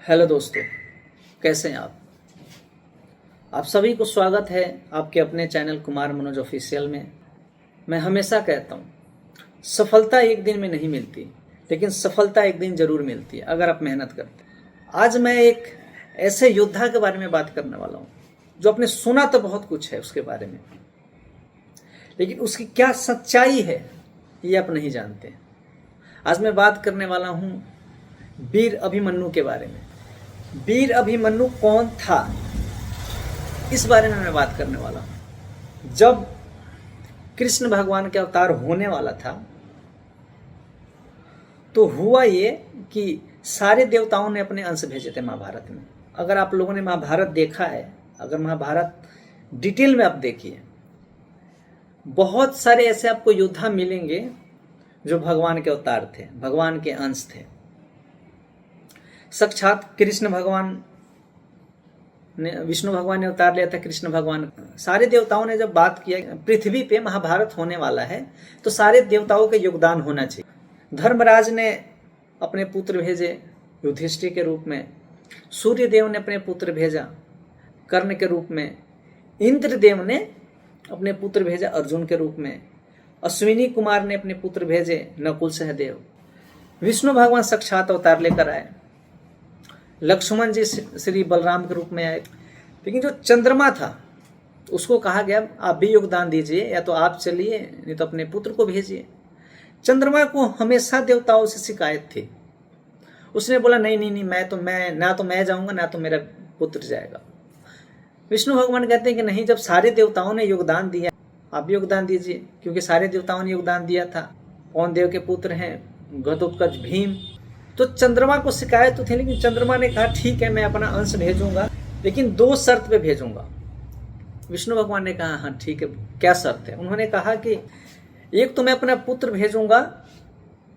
Hello दोस्तों, कैसे हैं आप सभी को स्वागत है आपके अपने चैनल कुमार मनोज ऑफिशियल में। मैं हमेशा कहता हूँ, सफलता एक दिन में नहीं मिलती, लेकिन सफलता एक दिन जरूर मिलती है अगर आप मेहनत करते हैं। आज मैं एक ऐसे योद्धा के बारे में बात करने वाला हूँ जो आपने सुना तो बहुत कुछ है उसके बारे में, लेकिन उसकी क्या सच्चाई है ये आप नहीं जानते। आज मैं बात करने वाला हूँ वीर अभिमन्यु के बारे में। वीर अभिमन्यु कौन था, इस बारे में मैं बात करने वाला हूं। जब कृष्ण भगवान के अवतार होने वाला था तो हुआ ये कि सारे देवताओं ने अपने अंश भेजे थे महाभारत में। अगर आप लोगों ने महाभारत देखा है, अगर महाभारत डिटेल में आप देखिए, बहुत सारे ऐसे आपको योद्धा मिलेंगे जो भगवान के अवतार थे, भगवान के अंश थे। साक्षात कृष्ण भगवान ने, विष्णु भगवान ने अवतार लिया था कृष्ण भगवान। सारे देवताओं ने जब बात किया पृथ्वी पे महाभारत होने वाला है तो सारे देवताओं के योगदान होना चाहिए। धर्मराज ने अपने पुत्र भेजे युधिष्ठिर के रूप में, सूर्यदेव ने अपने पुत्र भेजा कर्ण के रूप में, इंद्रदेव ने अपने पुत्र भेजा अर्जुन के रूप में, अश्विनी कुमार ने अपने पुत्र भेजे नकुल सहदेव, विष्णु भगवान साक्षात अवतार लेकर आए, लक्ष्मण जी श्री बलराम के रूप में आए। लेकिन जो चंद्रमा था उसको कहा गया आप भी योगदान दीजिए, या तो आप चलिए नहीं तो अपने पुत्र को भेजिए। चंद्रमा को हमेशा देवताओं से शिकायत थी। उसने बोला नहीं, ना तो मैं जाऊंगा ना तो मेरा पुत्र जाएगा। विष्णु भगवान कहते हैं कि नहीं, जब सारे देवताओं ने योगदान दिया आप भी योगदान दीजिए, क्योंकि सारे देवताओं ने योगदान दिया था। पवन देव के पुत्र हैं घटोत्कच भीम। तो चंद्रमा को शिकायत तो थी, लेकिन चंद्रमा ने कहा ठीक है मैं अपना अंश भेजूंगा, लेकिन 2 शर्त पे भेजूंगा। विष्णु भगवान ने कहा हाँ ठीक है, क्या शर्त है? उन्होंने कहा कि एक तो मैं अपना पुत्र भेजूंगा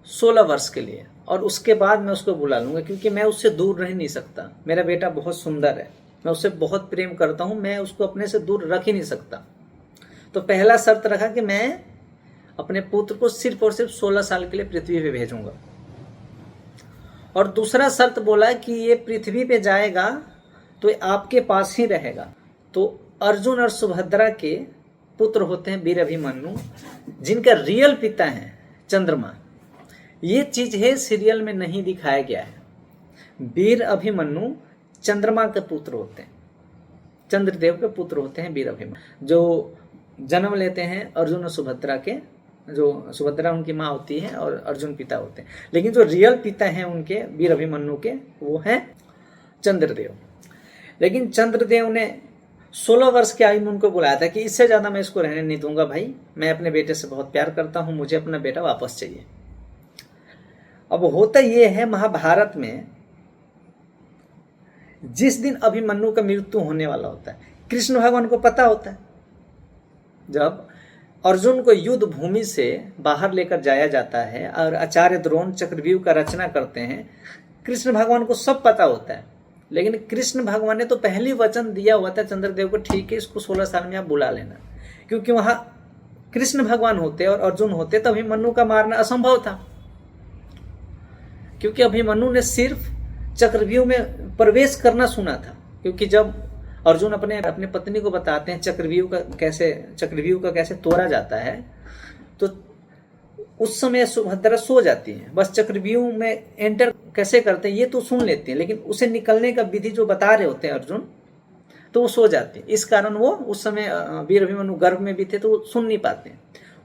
16 वर्ष के लिए, और उसके बाद मैं उसको बुला लूंगा, क्योंकि मैं उससे दूर रह नहीं सकता। मेरा बेटा बहुत सुंदर है, मैं उससे बहुत प्रेम करता हूं, मैं उसको अपने से दूर रख ही नहीं सकता। तो पहला शर्त रखा कि मैं अपने पुत्र को सिर्फ और सिर्फ 16 साल के लिए पृथ्वी पे भेजूंगा। और दूसरा शर्त बोला कि ये पृथ्वी पे जाएगा तो ये आपके पास ही रहेगा। तो अर्जुन और सुभद्रा के पुत्र होते हैं वीर अभिमन्यु, जिनका रियल पिता है चंद्रमा। ये चीज है सीरियल में नहीं दिखाया गया है। वीर अभिमन्यु चंद्रमा के पुत्र होते हैं, चंद्रदेव के पुत्र होते हैं वीर अभिमन्यु, जो जन्म लेते हैं अर्जुन और सुभद्रा के। जो सुभद्रा उनकी माँ होती है और अर्जुन पिता होते हैं, लेकिन जो रियल पिता हैं उनके वीर अभिमन्यु के वो हैं चंद्रदेव। लेकिन चंद्रदेव ने 16 वर्ष की आयु में उनको बुलाया था कि इससे ज्यादा मैं इसको रहने नहीं दूंगा भाई, मैं अपने बेटे से बहुत प्यार करता हूं, मुझे अपना बेटा वापस चाहिए। अब होता यह है, महाभारत में जिस दिन अभिमन्यु का मृत्यु होने वाला होता है कृष्ण भगवान को पता होता है। जब अर्जुन को युद्ध भूमि से बाहर लेकर जाया जाता है और आचार्य द्रोण चक्रव्यूह का रचना करते हैं, कृष्ण भगवान को सब पता होता है। लेकिन कृष्ण भगवान ने तो पहले वचन दिया हुआ था चंद्रदेव को, ठीक है इसको 16 साल में आप बुला लेना, क्योंकि वहां कृष्ण भगवान होते और अर्जुन होते तो अभिमन्यु का मारना असंभव था। क्योंकि अभिमन्यु ने सिर्फ चक्रव्यूह में प्रवेश करना सुना था, क्योंकि जब अर्जुन अपने पत्नी को बताते हैं चक्रव्यूह का कैसे तोड़ा जाता है, तो उस समय सुभद्रा सो जाती है। बस चक्रव्यूह में एंटर कैसे करते हैं ये तो सुन लेती है, लेकिन उसे निकलने का विधि जो बता रहे होते हैं अर्जुन, तो वो सो जाते हैं। इस कारण वो उस समय वीर अभिमन्यु गर्भ में भी थे तो वो सुन नहीं पाते।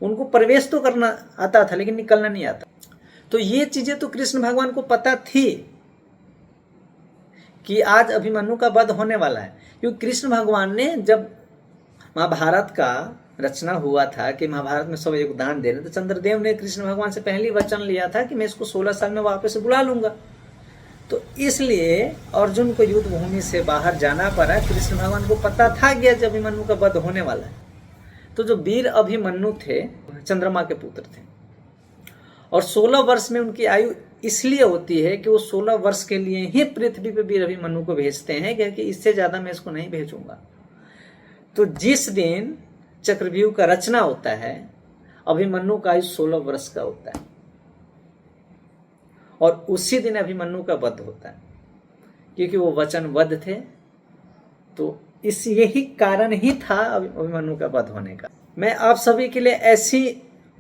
उनको प्रवेश तो करना आता था लेकिन निकलना नहीं आता। तो ये चीजें तो कृष्ण भगवान को पता थी कि आज अभिमन्यु का वध होने वाला है, क्योंकि कृष्ण भगवान ने जब महाभारत का रचना हुआ था कि महाभारत में सब योगदान दे रहे, तो चंद्रदेव ने कृष्ण भगवान से पहले वचन लिया था कि मैं इसको 16 साल में वापस बुला लूंगा। तो इसलिए अर्जुन को युद्ध भूमि से बाहर जाना पड़ा। कृष्ण भगवान को पता था कि आज अभिमन्यु का वध होने वाला है। तो जो वीर अभिमन्यु थे चंद्रमा के पुत्र थे, और 16 वर्ष में उनकी आयु इसलिए होती है कि वो 16 वर्ष के लिए ही पृथ्वी पे वीर अभिमन्यु को भेजते हैं, क्योंकि इससे ज्यादा मैं इसको नहीं भेजूंगा। तो जिस दिन चक्रव्यूह का रचना होता है अभिमन्यु का आयु 16 वर्ष का होता है, और उसी दिन अभिमन्यु का वध होता है। क्योंकि वो वचनबद्ध थे। तो इस यही कारण ही था अभिमन्यु का वध होने का। मैं आप सभी के लिए ऐसी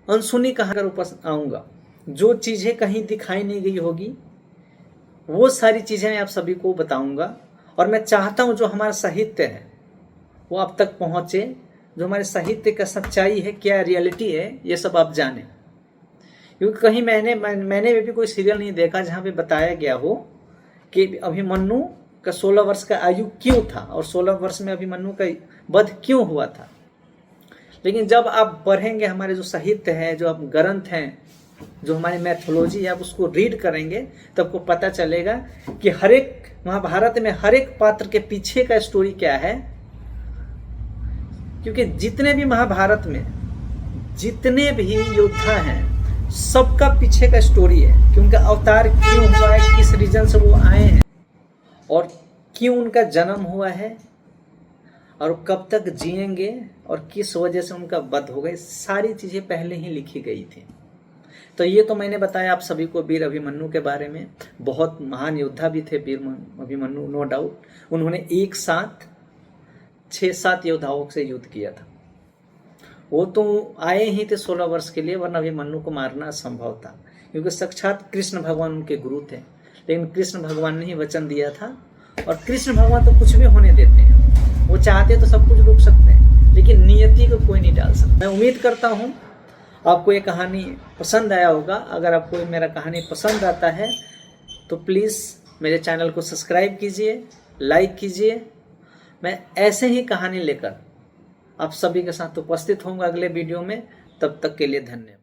अनसुनी कहानी कर उपस्थित आऊंगा, जो चीजें कहीं दिखाई नहीं गई होगी वो सारी चीजें मैं आप सभी को बताऊंगा। और मैं चाहता हूं जो हमारा साहित्य है वो आप तक पहुंचे, जो हमारे साहित्य का सच्चाई है, क्या रियलिटी है, ये सब आप जाने। क्योंकि कहीं मैंने भी कोई सीरियल नहीं देखा जहां पे बताया गया हो कि अभिमन्यु का 16 वर्ष का आयु क्यों था और 16 वर्ष में अभिमन्यु का वध क्यों हुआ था। लेकिन जब आप पढ़ेंगे हमारे जो साहित्य है, जो आप ग्रंथ हैं, जो हमारी मैथोलॉजी है, आप उसको रीड करेंगे तो आपको पता चलेगा कि हर एक महाभारत में हर एक पात्र के पीछे का स्टोरी क्या है। क्योंकि जितने भी महाभारत में जितने भी योद्धा हैं सबका पीछे का स्टोरी है कि उनका अवतार क्यों हुआ है, किस रीजन से वो आए हैं और क्यों उनका जन्म हुआ है और कब तक जिएंगे और किस वजह से उनका वध हो गया। सारी चीजें पहले ही लिखी गई थी। तो ये तो मैंने बताया आप सभी को वीर अभिमन्यु के बारे में। बहुत महान योद्धा भी थे वीर अभिमन्यु, नो डाउट। उन्होंने एक साथ 6-7 योद्धाओं से युद्ध किया था। वो तो आए ही थे 16 वर्ष के लिए, वरना अभिमन्यु को मारना असंभव था क्योंकि साक्षात कृष्ण भगवान उनके गुरु थे। लेकिन कृष्ण भगवान ने ही वचन दिया था और कृष्ण भगवान तो कुछ भी होने देते हैं। वो चाहते तो सब कुछ रोक सकते हैं, लेकिन नियति को कोई नहीं डाल सकता। मैं उम्मीद करता हूँ आपको ये कहानी पसंद आया होगा। अगर आपको मेरा कहानी पसंद आता है तो प्लीज़ मेरे चैनल को सब्सक्राइब कीजिए, लाइक कीजिए। मैं ऐसे ही कहानी लेकर आप सभी के साथ उपस्थित होऊंगा अगले वीडियो में। तब तक के लिए धन्यवाद।